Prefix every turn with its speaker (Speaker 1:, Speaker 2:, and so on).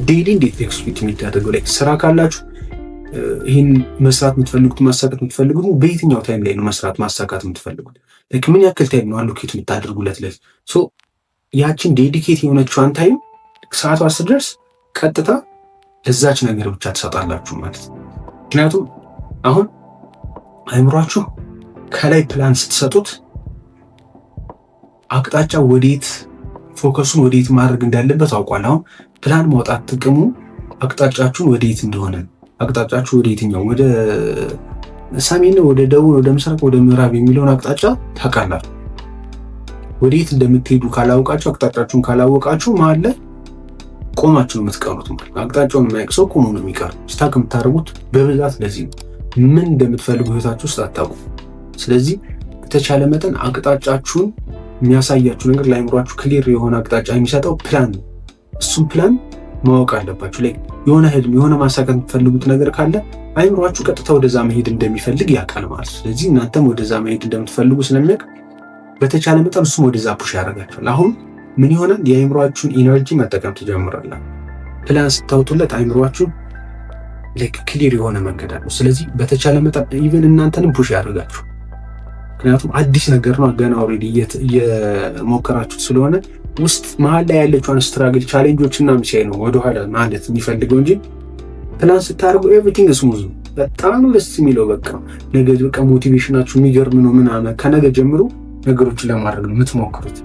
Speaker 1: ዴይሊ እንዴት ኤክስኪዩት የሚደረገው ላይ ስራ ካላችሁ ይህን መስራት የምትፈልጉት ማሳካት የምትፈልጉት በየትኛው ታይም ላይ ነው መስራት ማሳካት የምትፈልጉት? ምን ያክል ታይም ነው አሎኬት የምታደርጉለት? ላይ ያችን ዴዲኬት የሆነችዋን ታይም ሰዓቷ ስትደርስ ቀጥታ ለዛች ነገር ብቻ ትሰጣላችሁ ማለት ነው። ምክንያቱም አሁን አይምሯችሁ ከላይ ፕላን ስትሰጡት አቅጣጫ ወዴት ፎከሱን ወዴት ማድረግ እንዳለበት አውቋል። አሁን ፕላን ማውጣት ጥቅሙ አቅጣጫችሁን ወዴት እንደሆነ አቅጣጫችሁ ወደ የትኛው ወደ ሰሜን፣ ወደ ደቡብ፣ ወደ ምስራቅ፣ ወደ ምዕራብ የሚለውን አቅጣጫ ታውቃላችሁ። ወዴት እንደምትሄዱ ካላወቃችሁ አቅጣጫችሁን ካላወቃችሁ መሀል ላይ ቆማችሁ ነው የምትቀሩት ማለት ነው። አቅጣጫውን የማያውቅ ሰው ቆሞ ነው የሚቀር። ስታክ የምታደርጉት በብዛት ለዚህ ነው። ምን እንደምትፈልጉ ህይወታችሁ ውስጥ አታውቁም። ስለዚህ በተቻለ መጠን አቅጣጫችሁን የሚያሳያችሁ ነገር ለአይምሯችሁ ክሊር የሆነ አቅጣጫ የሚሰጠው ፕላን ነው። እሱም ፕላን ማወቅ አለባችሁ። ላይ የሆነ ህልም የሆነ ማሳካት የምትፈልጉት ነገር ካለ አይምሯችሁ ቀጥታ ወደዛ መሄድ እንደሚፈልግ ያውቃል ማለት ነው። ስለዚህ እናንተም ወደዛ መሄድ እንደምትፈልጉ ስለሚያውቅ በተቻለ መጠን እሱም ወደዛ ፑሽ ያደርጋችኋል። አሁን ምን ይሆናል? የአይምሯችሁን ኢነርጂ መጠቀም ትጀምራላችሁ። ፕላን ስታወጡለት አይምሯችሁ ላይክ ክሊር የሆነ መንገድ አለው። ስለዚህ በተቻለ መጠን ኢቨን እናንተንም ፑሽ ያደርጋችሁ። ምክንያቱም አዲስ ነገር ነው፣ ገና ኦልሬዲ እየሞከራችሁት ስለሆነ ውስጥ መሀል ላይ ያለችውን ስትራግል ቻሌንጆችና ምሳይ ነው ወደኋላ ማለት የሚፈልገው እንጂ ፕላን ስታደርጉ ኤቭሪቲንግ ስሙዝ ነው። በጣም ደስ የሚለው ነገ በቃ ሞቲቬሽናችሁ የሚገርም ነው ምናምን። ከነገ ጀምሮ ነገሮችን ለማድረግ ነው የምትሞክሩት።